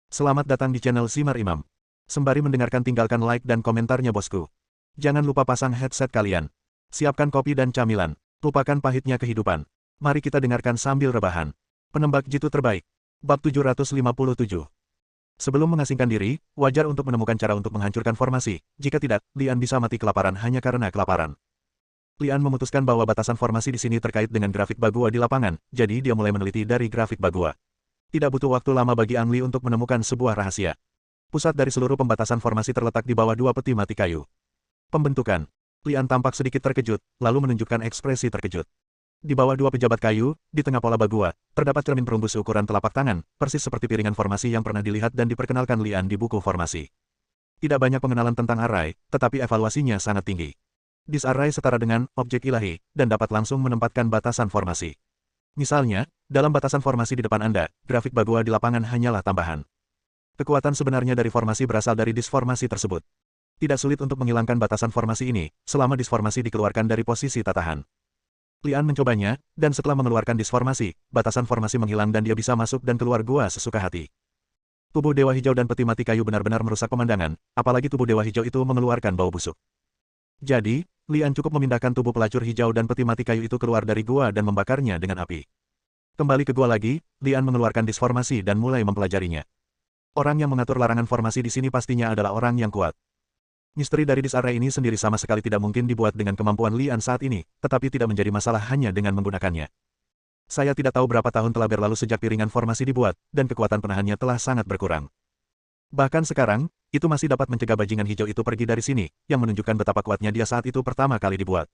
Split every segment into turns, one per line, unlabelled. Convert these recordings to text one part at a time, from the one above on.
Selamat datang di channel Simar Imam. Sembari mendengarkan tinggalkan like dan komentarnya bosku. Jangan lupa pasang headset kalian. Siapkan kopi dan camilan. Lupakan pahitnya kehidupan. Mari kita dengarkan sambil rebahan. Penembak jitu terbaik. Bab 757. Sebelum mengasingkan diri, wajar untuk menemukan cara untuk menghancurkan formasi. Jika tidak, Lian bisa mati kelaparan hanya karena kelaparan. Lian memutuskan bahwa batasan formasi di sini terkait dengan grafik Bagua di lapangan, jadi dia mulai meneliti dari grafik Bagua. Tidak butuh waktu lama bagi Ang Li untuk menemukan sebuah rahasia. Pusat dari seluruh pembatasan formasi terletak di bawah dua peti mati kayu. Pembentukan. Lian tampak sedikit terkejut, lalu menunjukkan ekspresi terkejut. Di bawah dua pejabat kayu, di tengah pola Bagua, terdapat cermin perunggu seukuran telapak tangan, persis seperti piringan formasi yang pernah dilihat dan diperkenalkan Lian di buku formasi. Tidak banyak pengenalan tentang array, tetapi evaluasinya sangat tinggi. Disarray setara dengan objek ilahi, dan dapat langsung menempatkan batasan formasi. Misalnya, dalam batasan formasi di depan Anda, grafik Bagua di lapangan hanyalah tambahan. Kekuatan sebenarnya dari formasi berasal dari disformasi tersebut. Tidak sulit untuk menghilangkan batasan formasi ini, selama disformasi dikeluarkan dari posisi tatahan. Lian mencobanya, dan setelah mengeluarkan disformasi, batasan formasi menghilang dan dia bisa masuk dan keluar gua sesuka hati. Tubuh Dewa Hijau dan peti mati kayu benar-benar merusak pemandangan, apalagi tubuh Dewa Hijau itu mengeluarkan bau busuk. Jadi, Lian cukup memindahkan tubuh pelacur hijau dan peti mati kayu itu keluar dari gua dan membakarnya dengan api. Kembali ke gua lagi, Lian mengeluarkan disformasi dan mulai mempelajarinya. Orang yang mengatur larangan formasi di sini pastinya adalah orang yang kuat. Misteri dari disarray ini sendiri sama sekali tidak mungkin dibuat dengan kemampuan Lian saat ini, tetapi tidak menjadi masalah hanya dengan menggunakannya. Saya tidak tahu berapa tahun telah berlalu sejak piringan formasi dibuat, dan kekuatan penahannya telah sangat berkurang. Bahkan sekarang, itu masih dapat mencegah bajingan hijau itu pergi dari sini, yang menunjukkan betapa kuatnya dia saat itu pertama kali dibuat.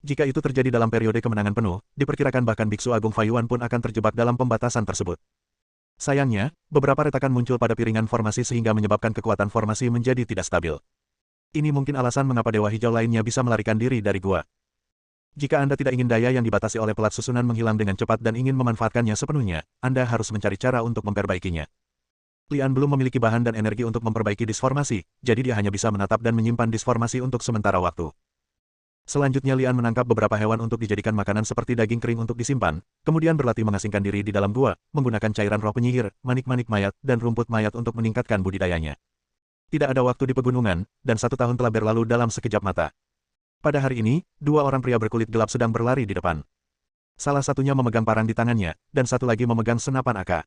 Jika itu terjadi dalam periode kemenangan penuh, diperkirakan bahkan Biksu Agung Fayuan pun akan terjebak dalam pembatasan tersebut. Sayangnya, beberapa retakan muncul pada piringan formasi sehingga menyebabkan kekuatan formasi menjadi tidak stabil. Ini mungkin alasan mengapa Dewa Hijau lainnya bisa melarikan diri dari gua. Jika Anda tidak ingin daya yang dibatasi oleh pelat susunan menghilang dengan cepat dan ingin memanfaatkannya sepenuhnya, Anda harus mencari cara untuk memperbaikinya. Lian belum memiliki bahan dan energi untuk memperbaiki disformasi, jadi dia hanya bisa menatap dan menyimpan disformasi untuk sementara waktu. Selanjutnya Lian menangkap beberapa hewan untuk dijadikan makanan seperti daging kering untuk disimpan, kemudian berlatih mengasingkan diri di dalam gua, menggunakan cairan roh penyihir, manik-manik mayat, dan rumput mayat untuk meningkatkan budidayanya. Tidak ada waktu di pegunungan, dan 1 tahun telah berlalu dalam sekejap mata. Pada hari ini, 2 orang pria berkulit gelap sedang berlari di depan. Salah satunya memegang parang di tangannya, dan satu lagi memegang senapan AK.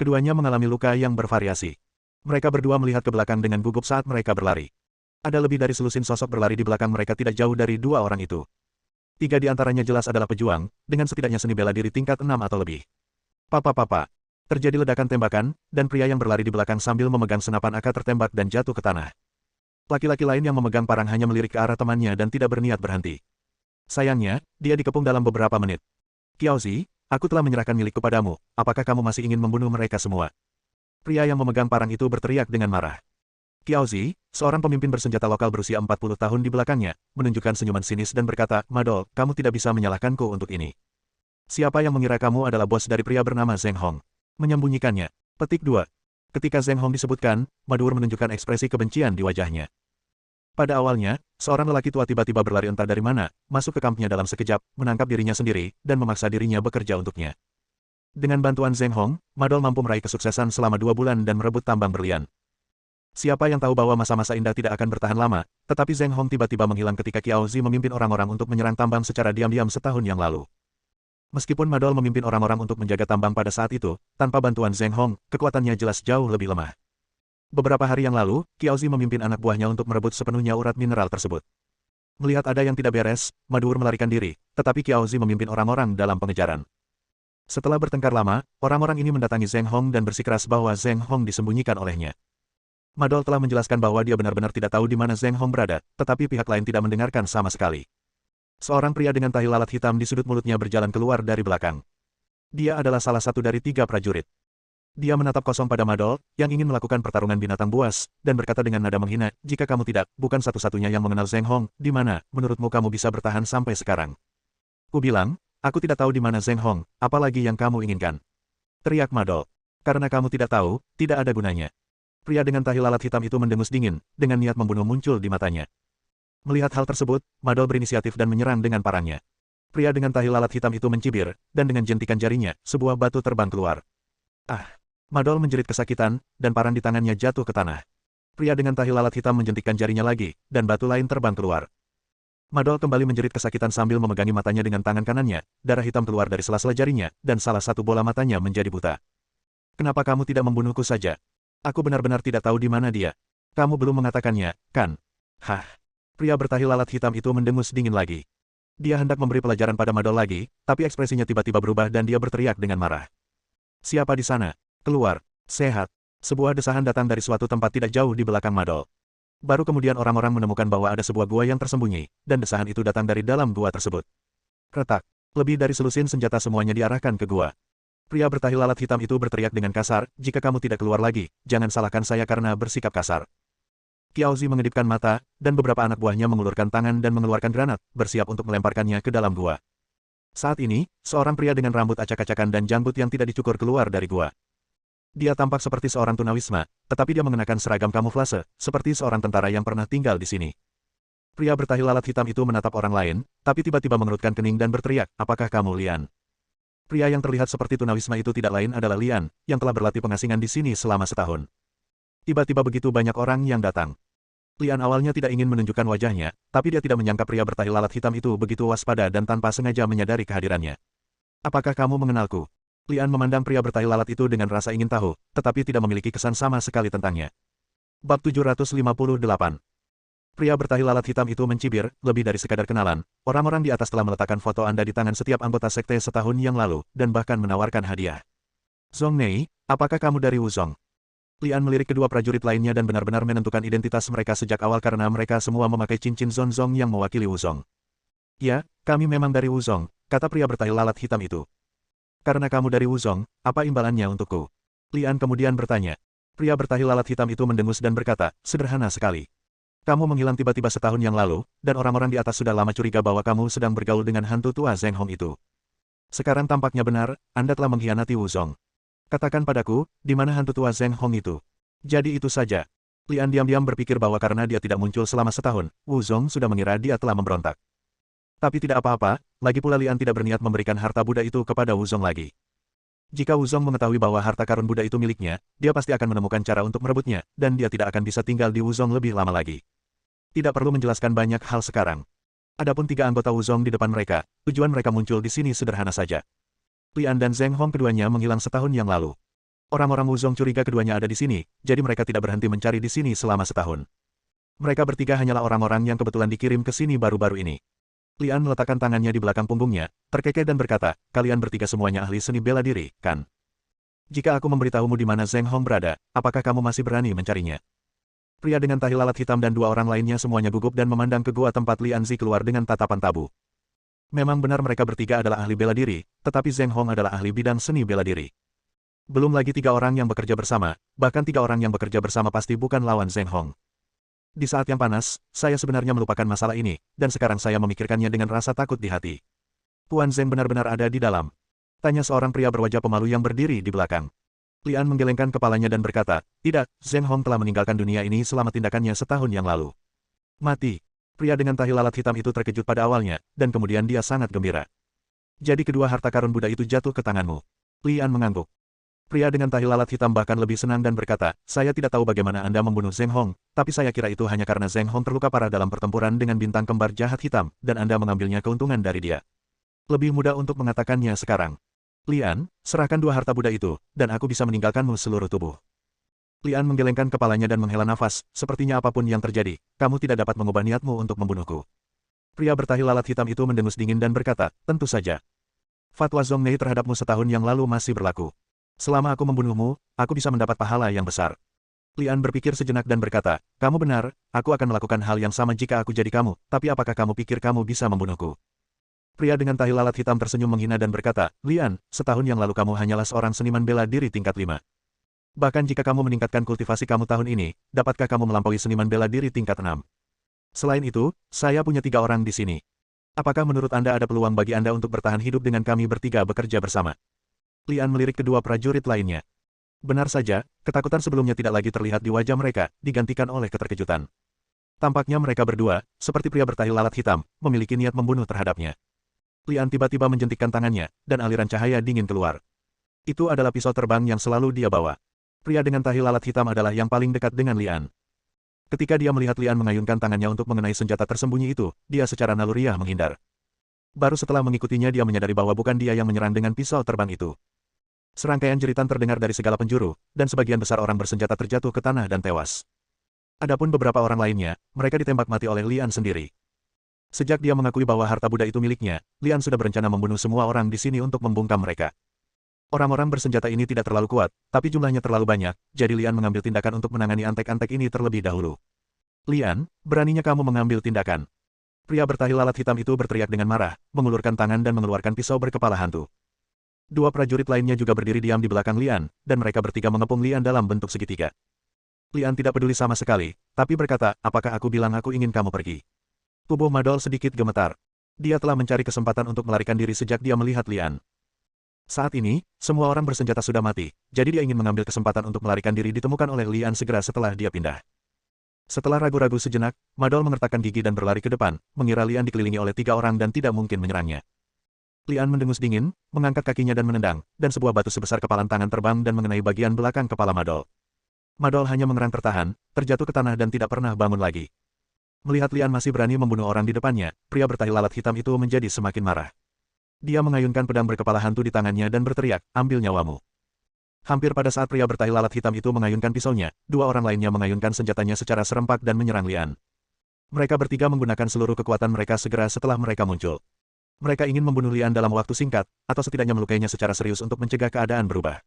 Keduanya mengalami luka yang bervariasi. Mereka berdua melihat ke belakang dengan gugup saat mereka berlari. Ada lebih dari selusin sosok berlari di belakang mereka tidak jauh dari 2 orang itu. 3 di antaranya jelas adalah pejuang, dengan setidaknya seni bela diri tingkat 6 atau lebih. Papa. Terjadi ledakan tembakan, dan pria yang berlari di belakang sambil memegang senapan AK tertembak dan jatuh ke tanah. Laki-laki lain yang memegang parang hanya melirik ke arah temannya dan tidak berniat berhenti. Sayangnya, dia dikepung dalam beberapa menit. Qiaozi, aku telah menyerahkan milikku padamu, apakah kamu masih ingin membunuh mereka semua? Pria yang memegang parang itu berteriak dengan marah. Qiaozi, seorang pemimpin bersenjata lokal berusia 40 tahun di belakangnya, menunjukkan senyuman sinis dan berkata, Madol, kamu tidak bisa menyalahkanku untuk ini. Siapa yang mengira kamu adalah bos dari pria bernama Zheng Hong? Menyembunyikannya. Petik 2. Ketika Zheng Hong disebutkan, Madur menunjukkan ekspresi kebencian di wajahnya. Pada awalnya, seorang lelaki tua tiba-tiba berlari entah dari mana, masuk ke kampnya dalam sekejap, menangkap dirinya sendiri, dan memaksa dirinya bekerja untuknya. Dengan bantuan Zheng Hong, Madol mampu meraih kesuksesan selama 2 bulan dan merebut tambang berlian. Siapa yang tahu bahwa masa-masa indah tidak akan bertahan lama, tetapi Zheng Hong tiba-tiba menghilang ketika Qiaozi memimpin orang-orang untuk menyerang tambang secara diam-diam setahun yang lalu. Meskipun Madol memimpin orang-orang untuk menjaga tambang pada saat itu, tanpa bantuan Zheng Hong, kekuatannya jelas jauh lebih lemah. Beberapa hari yang lalu, Qiaozi memimpin anak buahnya untuk merebut sepenuhnya urat mineral tersebut. Melihat ada yang tidak beres, Madur melarikan diri, tetapi Qiaozi memimpin orang-orang dalam pengejaran. Setelah bertengkar lama, orang-orang ini mendatangi Zheng Hong dan bersikeras bahwa Zheng Hong disembunyikan olehnya. Madol telah menjelaskan bahwa dia benar-benar tidak tahu di mana Zheng Hong berada, tetapi pihak lain tidak mendengarkan sama sekali. Seorang pria dengan tahi lalat hitam di sudut mulutnya berjalan keluar dari belakang. Dia adalah salah satu dari 3 prajurit. Dia menatap kosong pada Madol, yang ingin melakukan pertarungan binatang buas, dan berkata dengan nada menghina, jika kamu tidak, bukan satu-satunya yang mengenal Zheng Hong, di mana, menurutmu kamu bisa bertahan sampai sekarang? Ku bilang, aku tidak tahu di mana Zheng Hong, apalagi yang kamu inginkan. Teriak Madol. Karena kamu tidak tahu, tidak ada gunanya. Pria dengan tahi lalat hitam itu mendengus dingin, dengan niat membunuh muncul di matanya. Melihat hal tersebut, Madol berinisiatif dan menyerang dengan parangnya. Pria dengan tahi lalat hitam itu mencibir, dan dengan jentikan jarinya, sebuah batu terbang keluar. Ah! Madol menjerit kesakitan, dan parang di tangannya jatuh ke tanah. Pria dengan tahi lalat hitam menjentikkan jarinya lagi, dan batu lain terbang keluar. Madol kembali menjerit kesakitan sambil memegangi matanya dengan tangan kanannya, darah hitam keluar dari sela-sela jarinya, dan salah satu bola matanya menjadi buta. Kenapa kamu tidak membunuhku saja? Aku benar-benar tidak tahu di mana dia. Kamu belum mengatakannya, kan? Hah? Pria bertahi lalat hitam itu mendengus dingin lagi. Dia hendak memberi pelajaran pada Madol lagi, tapi ekspresinya tiba-tiba berubah dan dia berteriak dengan marah. Siapa di sana? Keluar. Sehat. Sebuah desahan datang dari suatu tempat tidak jauh di belakang Madol. Baru kemudian orang-orang menemukan bahwa ada sebuah gua yang tersembunyi, dan desahan itu datang dari dalam gua tersebut. Retak. Lebih dari selusin senjata semuanya diarahkan ke gua. Pria bertahi lalat hitam itu berteriak dengan kasar, jika kamu tidak keluar lagi, jangan salahkan saya karena bersikap kasar. Qiaozi mengedipkan mata, dan beberapa anak buahnya mengulurkan tangan dan mengeluarkan granat, bersiap untuk melemparkannya ke dalam gua. Saat ini, seorang pria dengan rambut acak-acakan dan janggut yang tidak dicukur keluar dari gua. Dia tampak seperti seorang tunawisma, tetapi dia mengenakan seragam kamuflase, seperti seorang tentara yang pernah tinggal di sini. Pria bertahi lalat hitam itu menatap orang lain, tapi tiba-tiba mengerutkan kening dan berteriak, apakah kamu Lian? Pria yang terlihat seperti tunawisma itu tidak lain adalah Lian, yang telah berlatih pengasingan di sini selama setahun. Tiba-tiba begitu banyak orang yang datang. Lian awalnya tidak ingin menunjukkan wajahnya, tapi dia tidak menyangka pria bertahi lalat hitam itu begitu waspada dan tanpa sengaja menyadari kehadirannya. Apakah kamu mengenalku? Lian memandang pria bertahi lalat itu dengan rasa ingin tahu, tetapi tidak memiliki kesan sama sekali tentangnya. Bab 758. Pria bertahi lalat hitam itu mencibir, lebih dari sekadar kenalan, orang-orang di atas telah meletakkan foto Anda di tangan setiap anggota sekte setahun yang lalu, dan bahkan menawarkan hadiah. Zhong Nei, apakah kamu dari Wuzong? Lian melirik kedua prajurit lainnya dan benar-benar menentukan identitas mereka sejak awal karena mereka semua memakai cincin Zonzong yang mewakili Wuzong. Ya, kami memang dari Wuzong, kata pria bertahi lalat hitam itu. Karena kamu dari Wuzong, apa imbalannya untukku? Lian kemudian bertanya. Pria bertahi lalat hitam itu mendengus dan berkata, sederhana sekali. Kamu menghilang tiba-tiba setahun yang lalu, dan orang-orang di atas sudah lama curiga bahwa kamu sedang bergaul dengan hantu tua Zheng Hong itu. Sekarang tampaknya benar, Anda telah mengkhianati Wuzong. Katakan padaku, di mana hantu tua Zheng Hong itu? Jadi itu saja. Lian diam-diam berpikir bahwa karena dia tidak muncul selama setahun, Wuzong sudah mengira dia telah memberontak. Tapi tidak apa-apa, lagi pula Lian tidak berniat memberikan harta Buddha itu kepada Wuzong lagi. Jika Wuzong mengetahui bahwa harta karun Buddha itu miliknya, dia pasti akan menemukan cara untuk merebutnya, dan dia tidak akan bisa tinggal di Wuzong lebih lama lagi. Tidak perlu menjelaskan banyak hal sekarang. Adapun tiga anggota Wuzong di depan mereka, tujuan mereka muncul di sini sederhana saja. Lian dan Zheng Hong keduanya menghilang setahun yang lalu. Orang-orang Wuzong curiga keduanya ada di sini, jadi mereka tidak berhenti mencari di sini selama setahun. Mereka bertiga hanyalah orang-orang yang kebetulan dikirim ke sini baru-baru ini. Lian meletakkan tangannya di belakang punggungnya, terkekeh dan berkata, kalian bertiga semuanya ahli seni bela diri, kan? Jika aku memberitahumu di mana Zheng Hong berada, apakah kamu masih berani mencarinya? Pria dengan tahi lalat hitam dan dua orang lainnya semuanya gugup dan memandang ke gua tempat Lian Zi keluar dengan tatapan tabu. Memang benar mereka bertiga adalah ahli bela diri, tetapi Zheng Hong adalah ahli bidang seni bela diri. Belum lagi tiga orang yang bekerja bersama, bahkan tiga orang yang bekerja bersama pasti bukan lawan Zheng Hong. Di saat yang panas, saya sebenarnya melupakan masalah ini, dan sekarang saya memikirkannya dengan rasa takut di hati. Tuan Zheng benar-benar ada di dalam. Tanya seorang pria berwajah pemalu yang berdiri di belakang. Lian menggelengkan kepalanya dan berkata, tidak, Zheng Hong telah meninggalkan dunia ini selama tindakannya setahun yang lalu. Mati. Pria dengan tahi lalat hitam itu terkejut pada awalnya, dan kemudian dia sangat gembira. Jadi kedua harta karun Buddha itu jatuh ke tanganmu. Lian mengangguk. Pria dengan tahi lalat hitam bahkan lebih senang dan berkata, saya tidak tahu bagaimana Anda membunuh Zheng Hong, tapi saya kira itu hanya karena Zheng Hong terluka parah dalam pertempuran dengan bintang kembar jahat hitam, dan Anda mengambilnya keuntungan dari dia. Lebih mudah untuk mengatakannya sekarang. Lian, serahkan dua harta Buddha itu, dan aku bisa meninggalkanmu seluruh tubuh. Lian menggelengkan kepalanya dan menghela nafas, sepertinya apapun yang terjadi, kamu tidak dapat mengubah niatmu untuk membunuhku. Pria bertahi lalat hitam itu mendengus dingin dan berkata, tentu saja. Fatwa Zhong Nei terhadapmu setahun yang lalu masih berlaku. Selama aku membunuhmu, aku bisa mendapat pahala yang besar. Lian berpikir sejenak dan berkata, kamu benar, aku akan melakukan hal yang sama jika aku jadi kamu, tapi apakah kamu pikir kamu bisa membunuhku? Pria dengan tahi lalat hitam tersenyum menghina dan berkata, Lian, setahun yang lalu kamu hanyalah seorang seniman bela diri tingkat 5. Bahkan jika kamu meningkatkan kultivasi kamu tahun ini, dapatkah kamu melampaui seniman bela diri tingkat 6? Selain itu, saya punya 3 orang di sini. Apakah menurut Anda ada peluang bagi Anda untuk bertahan hidup dengan kami bertiga bekerja bersama? Lian melirik kedua prajurit lainnya. Benar saja, ketakutan sebelumnya tidak lagi terlihat di wajah mereka, digantikan oleh keterkejutan. Tampaknya mereka berdua, seperti pria bertahi lalat hitam, memiliki niat membunuh terhadapnya. Lian tiba-tiba menjentikkan tangannya, dan aliran cahaya dingin keluar. Itu adalah pisau terbang yang selalu dia bawa. Pria dengan tahi lalat hitam adalah yang paling dekat dengan Lian. Ketika dia melihat Lian mengayunkan tangannya untuk mengenai senjata tersembunyi itu, dia secara naluriah menghindar. Baru setelah mengikutinya dia menyadari bahwa bukan dia yang menyerang dengan pisau terbang itu. Serangkaian jeritan terdengar dari segala penjuru, dan sebagian besar orang bersenjata terjatuh ke tanah dan tewas. Adapun beberapa orang lainnya, mereka ditembak mati oleh Lian sendiri. Sejak dia mengakui bahwa harta Buddha itu miliknya, Lian sudah berencana membunuh semua orang di sini untuk membungkam mereka. Orang-orang bersenjata ini tidak terlalu kuat, tapi jumlahnya terlalu banyak, jadi Lian mengambil tindakan untuk menangani antek-antek ini terlebih dahulu. Lian, beraninya kamu mengambil tindakan. Pria bertahi lalat hitam itu berteriak dengan marah, mengulurkan tangan dan mengeluarkan pisau berkepala hantu. Dua prajurit lainnya juga berdiri diam di belakang Lian, dan mereka bertiga mengepung Lian dalam bentuk segitiga. Lian tidak peduli sama sekali, tapi berkata, apakah aku bilang aku ingin kamu pergi? Tubuh Madol sedikit gemetar. Dia telah mencari kesempatan untuk melarikan diri sejak dia melihat Lian. Saat ini, semua orang bersenjata sudah mati, jadi dia ingin mengambil kesempatan untuk melarikan diri ditemukan oleh Lian segera setelah dia pindah. Setelah ragu-ragu sejenak, Madol mengertakkan gigi dan berlari ke depan, mengira Lian dikelilingi oleh 3 orang dan tidak mungkin menyerangnya. Lian mendengus dingin, mengangkat kakinya dan menendang, dan sebuah batu sebesar kepalan tangan terbang dan mengenai bagian belakang kepala Madol. Madol hanya mengerang tertahan, terjatuh ke tanah dan tidak pernah bangun lagi. Melihat Lian masih berani membunuh orang di depannya, pria bertahi lalat hitam itu menjadi semakin marah. Dia mengayunkan pedang berkepala hantu di tangannya dan berteriak, ambil nyawamu. Hampir pada saat pria bertahi lalat hitam itu mengayunkan pisaunya, 2 orang lainnya mengayunkan senjatanya secara serempak dan menyerang Lian. Mereka bertiga menggunakan seluruh kekuatan mereka segera setelah mereka muncul. Mereka ingin membunuh Lian dalam waktu singkat, atau setidaknya melukainya secara serius untuk mencegah keadaan berubah.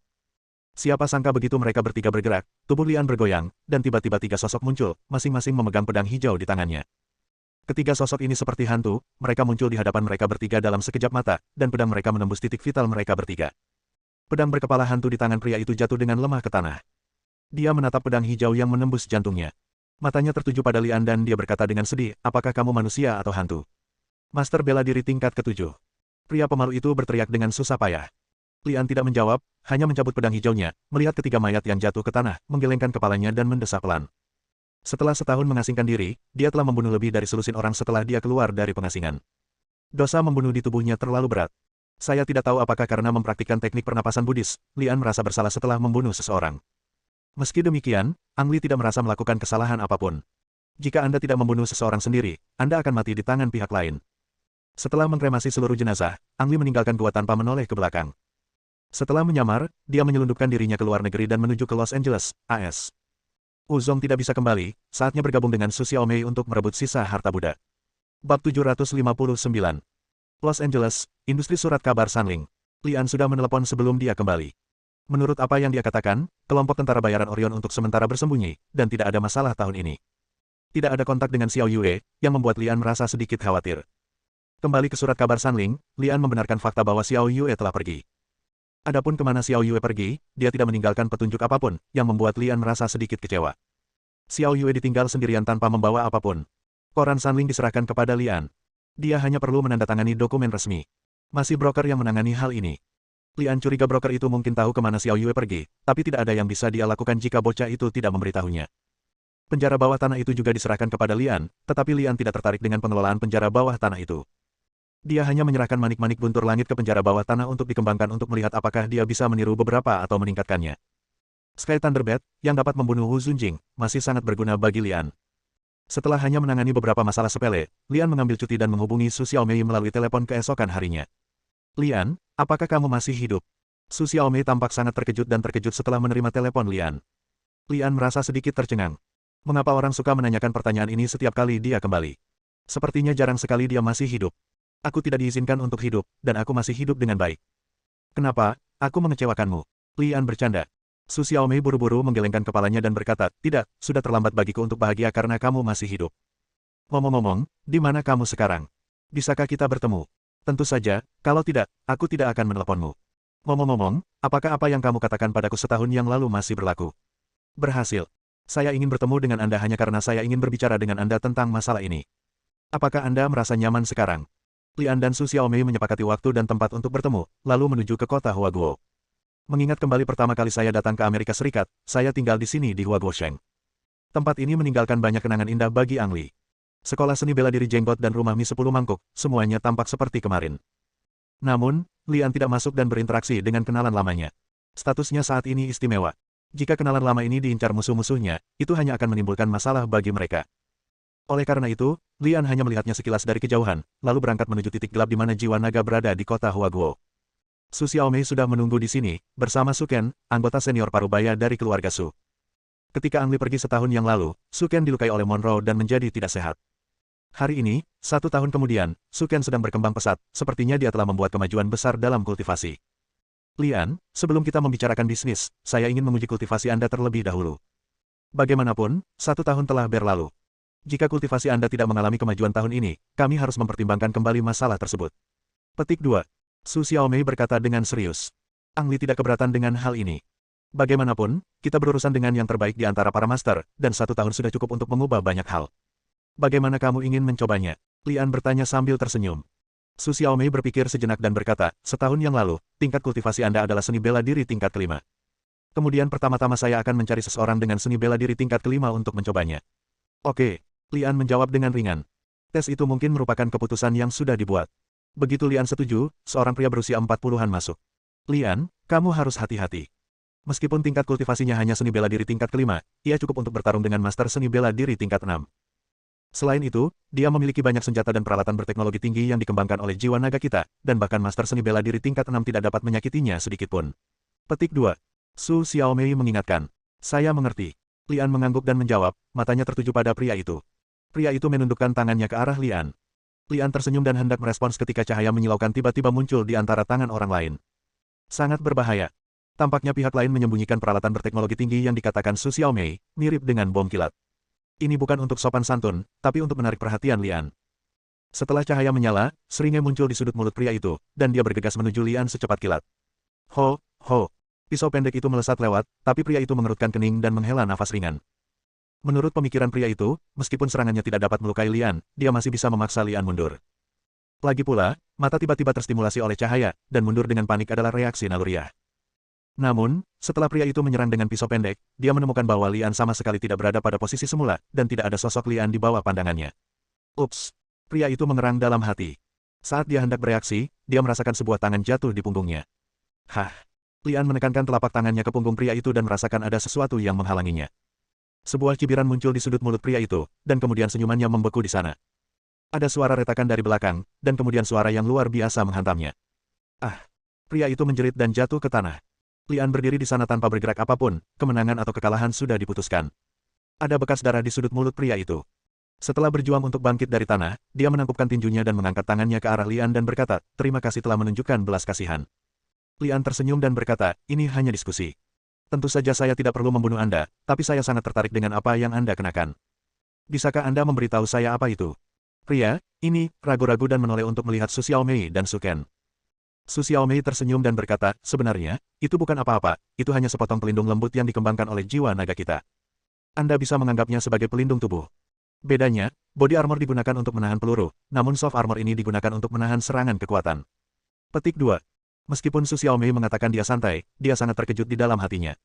Siapa sangka begitu mereka bertiga bergerak, tubuh Lian bergoyang, dan tiba-tiba 3 sosok muncul, masing-masing memegang pedang hijau di tangannya. Ketiga sosok ini seperti hantu, mereka muncul di hadapan mereka bertiga dalam sekejap mata, dan pedang mereka menembus titik vital mereka bertiga. Pedang berkepala hantu di tangan pria itu jatuh dengan lemah ke tanah. Dia menatap pedang hijau yang menembus jantungnya. Matanya tertuju pada Lian dan dia berkata dengan sedih, apakah kamu manusia atau hantu? Master bela diri tingkat ke-7. Pria pemalu itu berteriak dengan susah payah. Lian tidak menjawab, hanya mencabut pedang hijaunya, melihat ketiga mayat yang jatuh ke tanah, menggelengkan kepalanya dan mendesah pelan. Setelah setahun mengasingkan diri, dia telah membunuh lebih dari selusin orang setelah dia keluar dari pengasingan. Dosa membunuh di tubuhnya terlalu berat. Saya tidak tahu apakah karena mempraktikkan teknik pernapasan Buddhis, Lian merasa bersalah setelah membunuh seseorang. Meski demikian, Ang Li tidak merasa melakukan kesalahan apapun. Jika Anda tidak membunuh seseorang sendiri, Anda akan mati di tangan pihak lain. Setelah mengkremasi seluruh jenazah, Ang Li meninggalkan gua tanpa menoleh ke belakang. Setelah menyamar, dia menyelundupkan dirinya ke luar negeri dan menuju ke Los Angeles, AS. Uzong tidak bisa kembali, saatnya bergabung dengan Su Xiaomei untuk merebut sisa harta Buddha. Bab 759. Los Angeles, industri surat kabar Sanling. Lian sudah menelepon sebelum dia kembali. Menurut apa yang dia katakan, kelompok tentara bayaran Orion untuk sementara bersembunyi, dan tidak ada masalah tahun ini. Tidak ada kontak dengan Xiao Yue, yang membuat Lian merasa sedikit khawatir. Kembali ke surat kabar Sanling, Lian membenarkan fakta bahwa Xiao Yue telah pergi. Adapun kemana Xiao Yue pergi, dia tidak meninggalkan petunjuk apapun, yang membuat Lian merasa sedikit kecewa. Xiao Yue ditinggal sendirian tanpa membawa apapun. Koran Sanling diserahkan kepada Lian. Dia hanya perlu menandatangani dokumen resmi. Masih broker yang menangani hal ini. Lian curiga broker itu mungkin tahu kemana Xiao Yue pergi, tapi tidak ada yang bisa dia lakukan jika bocah itu tidak memberitahunya. Penjara bawah tanah itu juga diserahkan kepada Lian, tetapi Lian tidak tertarik dengan pengelolaan penjara bawah tanah itu. Dia hanya menyerahkan manik-manik guntur langit ke penjara bawah tanah untuk dikembangkan untuk melihat apakah dia bisa meniru beberapa atau meningkatkannya. Sky Thunderbat, yang dapat membunuh Wu Zunjing, masih sangat berguna bagi Lian. Setelah hanya menangani beberapa masalah sepele, Lian mengambil cuti dan menghubungi Su Xiaomei melalui telepon keesokan harinya. Lian, apakah kamu masih hidup? Su Xiaomei tampak sangat terkejut dan terkejut setelah menerima telepon Lian. Lian merasa sedikit tercengang. Mengapa orang suka menanyakan pertanyaan ini setiap kali dia kembali? Sepertinya jarang sekali dia masih hidup. Aku tidak diizinkan untuk hidup, dan aku masih hidup dengan baik. Kenapa, aku mengecewakanmu? Lian bercanda. Su Xiaomei buru-buru menggelengkan kepalanya dan berkata, tidak, sudah terlambat bagiku untuk bahagia karena kamu masih hidup. Ngomong-ngomong, di mana kamu sekarang? Bisakah kita bertemu? Tentu saja, kalau tidak, aku tidak akan meneleponmu. Ngomong-ngomong, apakah apa yang kamu katakan padaku setahun yang lalu masih berlaku? Berhasil. Saya ingin bertemu dengan Anda hanya karena saya ingin berbicara dengan Anda tentang masalah ini. Apakah Anda merasa nyaman sekarang? Lian dan Su Xiaomei menyepakati waktu dan tempat untuk bertemu, lalu menuju ke kota Huaguo. Mengingat kembali pertama kali saya datang ke Amerika Serikat, saya tinggal di sini di Huaguosheng. Tempat ini meninggalkan banyak kenangan indah bagi Ang Li. Sekolah seni bela diri jenggot dan rumah mie 10 mangkuk, semuanya tampak seperti kemarin. Namun, Lian tidak masuk dan berinteraksi dengan kenalan lamanya. Statusnya saat ini istimewa. Jika kenalan lama ini diincar musuh-musuhnya, itu hanya akan menimbulkan masalah bagi mereka. Oleh karena itu, Lian hanya melihatnya sekilas dari kejauhan, lalu berangkat menuju titik gelap di mana jiwa naga berada di kota Huaguo. Su Xiaomei sudah menunggu di sini, bersama Su Ken, anggota senior parubaya dari keluarga Su. Ketika Ang Li pergi setahun yang lalu, Su Ken dilukai oleh Monroe dan menjadi tidak sehat. Hari ini, 1 tahun kemudian, Su Ken sedang berkembang pesat, sepertinya dia telah membuat kemajuan besar dalam kultivasi. Lian, sebelum kita membicarakan bisnis, saya ingin menguji kultivasi Anda terlebih dahulu. Bagaimanapun, 1 tahun telah berlalu. Jika kultivasi Anda tidak mengalami kemajuan tahun ini, kami harus mempertimbangkan kembali masalah tersebut. Petik 2. Su Xiaomei berkata dengan serius. Ang Li tidak keberatan dengan hal ini. Bagaimanapun, kita berurusan dengan yang terbaik di antara para master, dan 1 tahun sudah cukup untuk mengubah banyak hal. Bagaimana kamu ingin mencobanya? Lian bertanya sambil tersenyum. Su Xiaomei berpikir sejenak dan berkata, setahun yang lalu, tingkat kultivasi Anda adalah seni bela diri tingkat kelima. Kemudian pertama-tama saya akan mencari seseorang dengan seni bela diri tingkat kelima untuk mencobanya. Oke, Lian menjawab dengan ringan. Tes itu mungkin merupakan keputusan yang sudah dibuat. Begitu Lian setuju, seorang pria berusia 40-an masuk. Lian, kamu harus hati-hati. Meskipun tingkat kultivasinya hanya seni bela diri tingkat kelima, ia cukup untuk bertarung dengan master seni bela diri tingkat 6. Selain itu, dia memiliki banyak senjata dan peralatan berteknologi tinggi yang dikembangkan oleh jiwa naga kita, dan bahkan master seni bela diri tingkat 6 tidak dapat menyakitinya sedikitpun. Petik 2. Su Xiaomei mengingatkan. Saya mengerti. Lian mengangguk dan menjawab, matanya tertuju pada pria itu. Pria itu menundukkan tangannya ke arah Lian. Lian tersenyum dan hendak merespons ketika cahaya menyilaukan tiba-tiba muncul di antara tangan orang lain. Sangat berbahaya. Tampaknya pihak lain menyembunyikan peralatan berteknologi tinggi yang dikatakan Su Xiaomei, mirip dengan bom kilat. Ini bukan untuk sopan santun, tapi untuk menarik perhatian Lian. Setelah cahaya menyala, seringai muncul di sudut mulut pria itu, dan dia bergegas menuju Lian secepat kilat. Ho, ho. Pisau pendek itu melesat lewat, tapi pria itu mengerutkan kening dan menghela nafas ringan. Menurut pemikiran pria itu, meskipun serangannya tidak dapat melukai Lian, dia masih bisa memaksa Lian mundur. Lagi pula, mata tiba-tiba terstimulasi oleh cahaya, dan mundur dengan panik adalah reaksi naluriah. Namun, setelah pria itu menyerang dengan pisau pendek, dia menemukan bahwa Lian sama sekali tidak berada pada posisi semula, dan tidak ada sosok Lian di bawah pandangannya. Ups! Pria itu mengerang dalam hati. Saat dia hendak bereaksi, dia merasakan sebuah tangan jatuh di punggungnya. Hah! Lian menekankan telapak tangannya ke punggung pria itu dan merasakan ada sesuatu yang menghalanginya. Sebuah cibiran muncul di sudut mulut pria itu, dan kemudian senyumannya membeku di sana. Ada suara retakan dari belakang, dan kemudian suara yang luar biasa menghantamnya. Ah! Pria itu menjerit dan jatuh ke tanah. Lian berdiri di sana tanpa bergerak apapun, kemenangan atau kekalahan sudah diputuskan. Ada bekas darah di sudut mulut pria itu. Setelah berjuang untuk bangkit dari tanah, dia menangkupkan tinjunya dan mengangkat tangannya ke arah Lian dan berkata, terima kasih telah menunjukkan belas kasihan. Lian tersenyum dan berkata, ini hanya diskusi. Tentu saja saya tidak perlu membunuh Anda, tapi saya sangat tertarik dengan apa yang Anda kenakan. Bisakah Anda memberitahu saya apa itu? Pria, ini, ragu-ragu dan menoleh untuk melihat Su Xiaomei dan Su Ken. Su Xiaomei tersenyum dan berkata, sebenarnya, itu bukan apa-apa, itu hanya sepotong pelindung lembut yang dikembangkan oleh jiwa naga kita. Anda bisa menganggapnya sebagai pelindung tubuh. Bedanya, body armor digunakan untuk menahan peluru, namun soft armor ini digunakan untuk menahan serangan kekuatan. Petik 2. Meskipun Su Xiaomei mengatakan dia santai, dia sangat terkejut di dalam hatinya.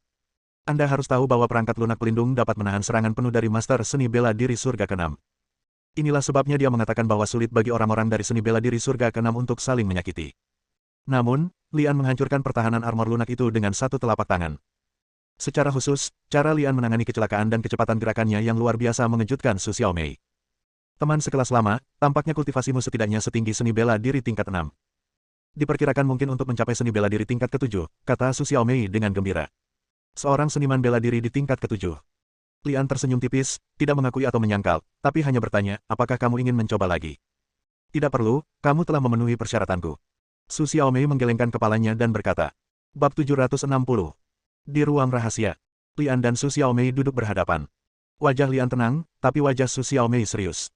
Anda harus tahu bahwa perangkat lunak pelindung dapat menahan serangan penuh dari master seni bela diri surga ke-6. Inilah sebabnya dia mengatakan bahwa sulit bagi orang-orang dari seni bela diri surga ke-6 untuk saling menyakiti. Namun, Lian menghancurkan pertahanan armor lunak itu dengan satu telapak tangan. Secara khusus, cara Lian menangani kecelakaan dan kecepatan gerakannya yang luar biasa mengejutkan Su Xiaomei. Teman sekelas lama, tampaknya kultivasimu setidaknya setinggi seni bela diri tingkat 6. Diperkirakan mungkin untuk mencapai seni bela diri tingkat ke-7, kata Su Xiaomei dengan gembira. Seorang seniman bela diri di tingkat ke-7. Lian tersenyum tipis, tidak mengakui atau menyangkal, tapi hanya bertanya, apakah kamu ingin mencoba lagi? Tidak perlu, kamu telah memenuhi persyaratanku. Su Xiaomei menggelengkan kepalanya dan berkata. Bab 760. Di ruang rahasia. Lian dan Su Xiaomei duduk berhadapan. Wajah Lian tenang, tapi wajah Su Xiaomei serius.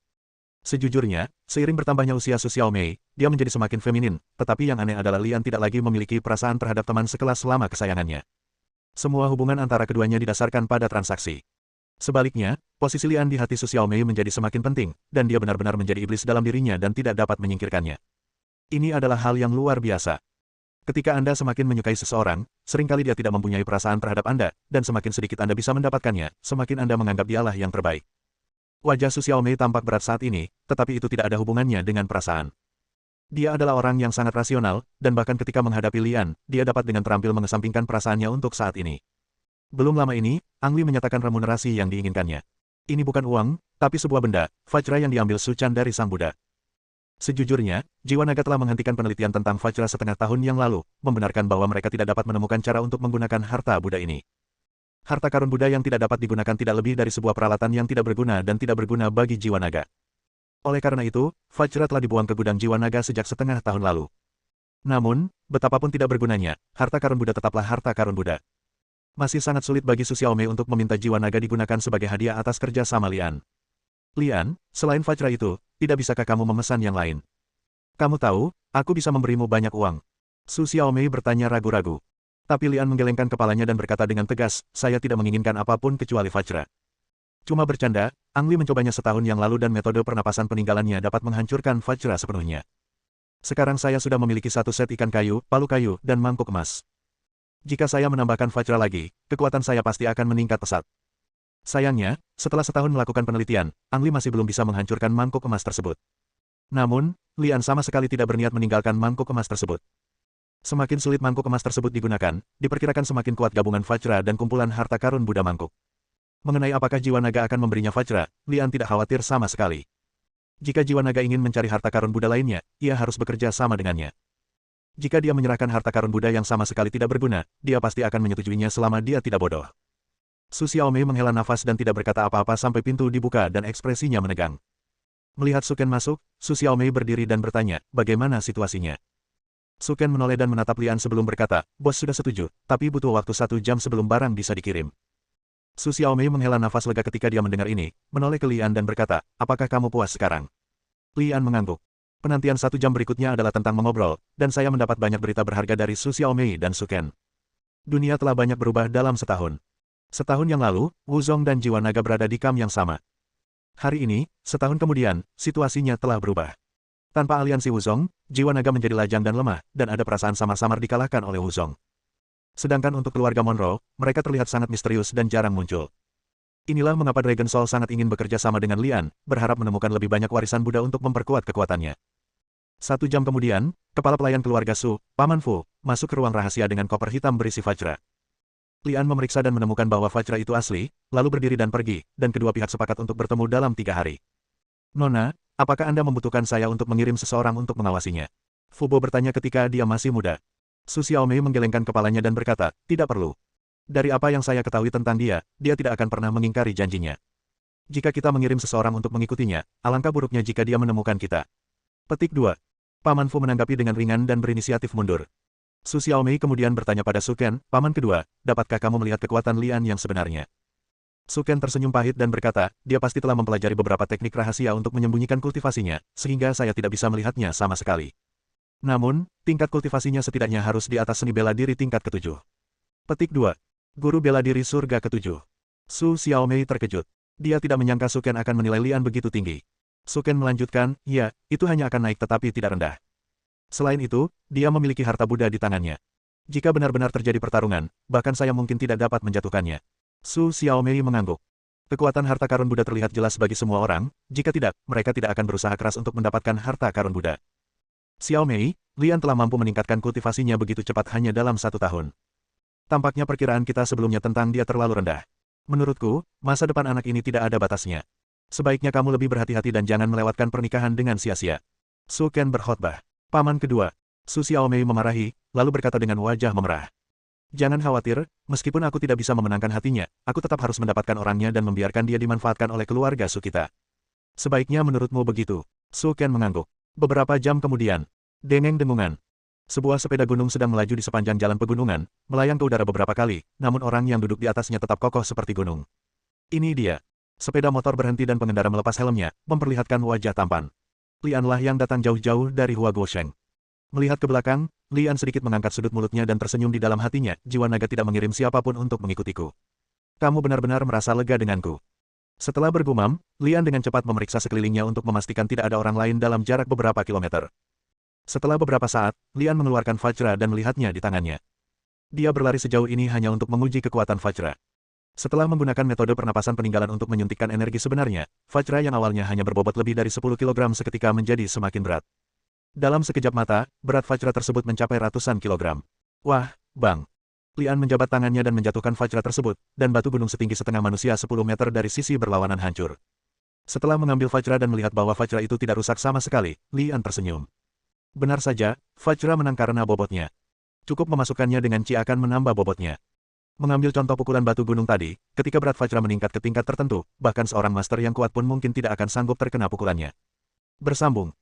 Sejujurnya, seiring bertambahnya usia Su Xiaomei, dia menjadi semakin feminin, tetapi yang aneh adalah Lian tidak lagi memiliki perasaan terhadap teman sekelas selama kesayangannya. Semua hubungan antara keduanya didasarkan pada transaksi. Sebaliknya, posisi Lian di hati Su Xiaomei menjadi semakin penting, dan dia benar-benar menjadi iblis dalam dirinya dan tidak dapat menyingkirkannya. Ini adalah hal yang luar biasa. Ketika Anda semakin menyukai seseorang, seringkali dia tidak mempunyai perasaan terhadap Anda, dan semakin sedikit Anda bisa mendapatkannya, semakin Anda menganggap dialah yang terbaik. Wajah Su Xiaomei tampak berat saat ini, tetapi itu tidak ada hubungannya dengan perasaan. Dia adalah orang yang sangat rasional, dan bahkan ketika menghadapi Lian, dia dapat dengan terampil mengesampingkan perasaannya untuk saat ini. Belum lama ini, Ang Li menyatakan remunerasi yang diinginkannya. Ini bukan uang, tapi sebuah benda, Vajra yang diambil Suchan dari Sang Buddha. Sejujurnya, Jiwa Naga telah menghentikan penelitian tentang Vajra setengah tahun yang lalu, membenarkan bahwa mereka tidak dapat menemukan cara untuk menggunakan harta Buddha ini. Harta karun Buddha yang tidak dapat digunakan tidak lebih dari sebuah peralatan yang tidak berguna dan tidak berguna bagi Jiwa Naga. Oleh karena itu, Vajra telah dibuang ke gudang Jiwa Naga sejak setengah tahun lalu. Namun, betapapun tidak bergunanya, harta karun Buddha tetaplah harta karun Buddha. Masih sangat sulit bagi Su Xiaomei untuk meminta Jiwa Naga digunakan sebagai hadiah atas kerja sama Lian. Lian, selain Vajra itu, tidak bisakah kamu memesan yang lain? Kamu tahu, aku bisa memberimu banyak uang. Su Xiaomei bertanya ragu-ragu. Tapi Lian menggelengkan kepalanya dan berkata dengan tegas, saya tidak menginginkan apapun kecuali Vajra. Cuma bercanda, Ang Li mencobanya setahun yang lalu dan metode pernapasan peninggalannya dapat menghancurkan Vajra sepenuhnya. Sekarang saya sudah memiliki satu set ikan kayu, palu kayu, dan mangkuk emas. Jika saya menambahkan Vajra lagi, kekuatan saya pasti akan meningkat pesat. Sayangnya, setelah setahun melakukan penelitian, Ang Li masih belum bisa menghancurkan mangkuk emas tersebut. Namun, Lian sama sekali tidak berniat meninggalkan mangkuk emas tersebut. Semakin sulit mangkuk emas tersebut digunakan, diperkirakan semakin kuat gabungan Vajra dan kumpulan harta karun Buddha mangkuk. Mengenai apakah Jiwa Naga akan memberinya Vajra, Lian tidak khawatir sama sekali. Jika Jiwa Naga ingin mencari harta karun Buddha lainnya, ia harus bekerja sama dengannya. Jika dia menyerahkan harta karun Buddha yang sama sekali tidak berguna, dia pasti akan menyetujuinya selama dia tidak bodoh. Su Xiaomei menghela nafas dan tidak berkata apa-apa sampai pintu dibuka dan ekspresinya menegang. Melihat Su Ken masuk, Su Xiaomei berdiri dan bertanya, bagaimana situasinya? Su Ken menoleh dan menatap Lian sebelum berkata, bos sudah setuju, tapi butuh waktu 1 jam sebelum barang bisa dikirim. Su Xiaomei menghela nafas lega ketika dia mendengar ini, menoleh ke Lian dan berkata, apakah kamu puas sekarang? Lian mengangguk. Penantian 1 jam berikutnya adalah tentang mengobrol, dan saya mendapat banyak berita berharga dari Su Xiaomei dan Su Ken. Dunia telah banyak berubah dalam setahun. Setahun yang lalu, Wu Zong dan Jiwa Naga berada di kamp yang sama. Hari ini, setahun kemudian, situasinya telah berubah. Tanpa aliansi Wu Zong, Jiwa Naga menjadi lajang dan lemah, dan ada perasaan samar-samar dikalahkan oleh Wu Zong. Sedangkan untuk keluarga Monroe, mereka terlihat sangat misterius dan jarang muncul. Inilah mengapa Dragon Soul sangat ingin bekerja sama dengan Lian, berharap menemukan lebih banyak warisan Buddha untuk memperkuat kekuatannya. 1 jam kemudian, kepala pelayan keluarga Su, Paman Fu, masuk ke ruang rahasia dengan koper hitam berisi Vajra. Lian memeriksa dan menemukan bahwa Vajra itu asli, lalu berdiri dan pergi, dan kedua pihak sepakat untuk bertemu dalam 3 hari. Nona, apakah Anda membutuhkan saya untuk mengirim seseorang untuk mengawasinya? Fu Bo bertanya ketika dia masih muda. Su Xiaomei menggelengkan kepalanya dan berkata, tidak perlu. Dari apa yang saya ketahui tentang dia tidak akan pernah mengingkari janjinya. Jika kita mengirim seseorang untuk mengikutinya, alangkah buruknya jika dia menemukan kita. Petik 2. Paman Fu menanggapi dengan ringan dan berinisiatif mundur. Su Xiaomei kemudian bertanya pada Su Ken, Paman kedua, dapatkah kamu melihat kekuatan Lian yang sebenarnya? Su Ken tersenyum pahit dan berkata, dia pasti telah mempelajari beberapa teknik rahasia untuk menyembunyikan kultivasinya, sehingga saya tidak bisa melihatnya sama sekali. Namun, tingkat kultivasinya setidaknya harus di atas seni bela diri tingkat ke-7. Petik 2. Guru bela diri surga ke-7. Su Xiaomei terkejut. Dia tidak menyangka Su Ken akan menilai Lian begitu tinggi. Su Ken melanjutkan, ya, itu hanya akan naik tetapi tidak rendah. Selain itu, dia memiliki harta Buddha di tangannya. Jika benar-benar terjadi pertarungan, bahkan saya mungkin tidak dapat menjatuhkannya. Su Xiaomei mengangguk. Kekuatan harta karun Buddha terlihat jelas bagi semua orang, jika tidak, mereka tidak akan berusaha keras untuk mendapatkan harta karun Buddha. Xiaomei, Lian telah mampu meningkatkan kultivasinya begitu cepat hanya dalam 1 tahun. Tampaknya perkiraan kita sebelumnya tentang dia terlalu rendah. Menurutku, masa depan anak ini tidak ada batasnya. Sebaiknya kamu lebih berhati-hati dan jangan melewatkan pernikahan dengan sia-sia. Su Ken berkhotbah. Paman kedua. Su Xiaomei memarahi, lalu berkata dengan wajah memerah. Jangan khawatir, meskipun aku tidak bisa memenangkan hatinya, aku tetap harus mendapatkan orangnya dan membiarkan dia dimanfaatkan oleh keluarga Su kita. Sebaiknya menurutmu begitu. Su Ken mengangguk. Beberapa jam kemudian, dengeng dengungan. Sebuah sepeda gunung sedang melaju di sepanjang jalan pegunungan, melayang ke udara beberapa kali, namun orang yang duduk di atasnya tetap kokoh seperti gunung. Ini dia. Sepeda motor berhenti dan pengendara melepas helmnya, memperlihatkan wajah tampan. Lianlah yang datang jauh-jauh dari Hua Guosheng. Melihat ke belakang, Lian sedikit mengangkat sudut mulutnya dan tersenyum di dalam hatinya, Jiwa Naga tidak mengirim siapapun untuk mengikutiku. Kamu benar-benar merasa lega denganku. Setelah bergumam, Lian dengan cepat memeriksa sekelilingnya untuk memastikan tidak ada orang lain dalam jarak beberapa kilometer. Setelah beberapa saat, Lian mengeluarkan Vajra dan melihatnya di tangannya. Dia berlari sejauh ini hanya untuk menguji kekuatan Vajra. Setelah menggunakan metode pernapasan peninggalan untuk menyuntikkan energi sebenarnya, Vajra yang awalnya hanya berbobot lebih dari 10 kg seketika menjadi semakin berat. Dalam sekejap mata, berat Vajra tersebut mencapai ratusan kilogram. Wah, Bang! Lian menjabat tangannya dan menjatuhkan Vajra tersebut, dan batu gunung setinggi setengah manusia 10 meter dari sisi berlawanan hancur. Setelah mengambil Vajra dan melihat bahwa Vajra itu tidak rusak sama sekali, Lian tersenyum. Benar saja, Vajra menang karena bobotnya. Cukup memasukkannya dengan Qi akan menambah bobotnya. Mengambil contoh pukulan batu gunung tadi, ketika berat Vajra meningkat ke tingkat tertentu, bahkan seorang master yang kuat pun mungkin tidak akan sanggup terkena pukulannya. Bersambung.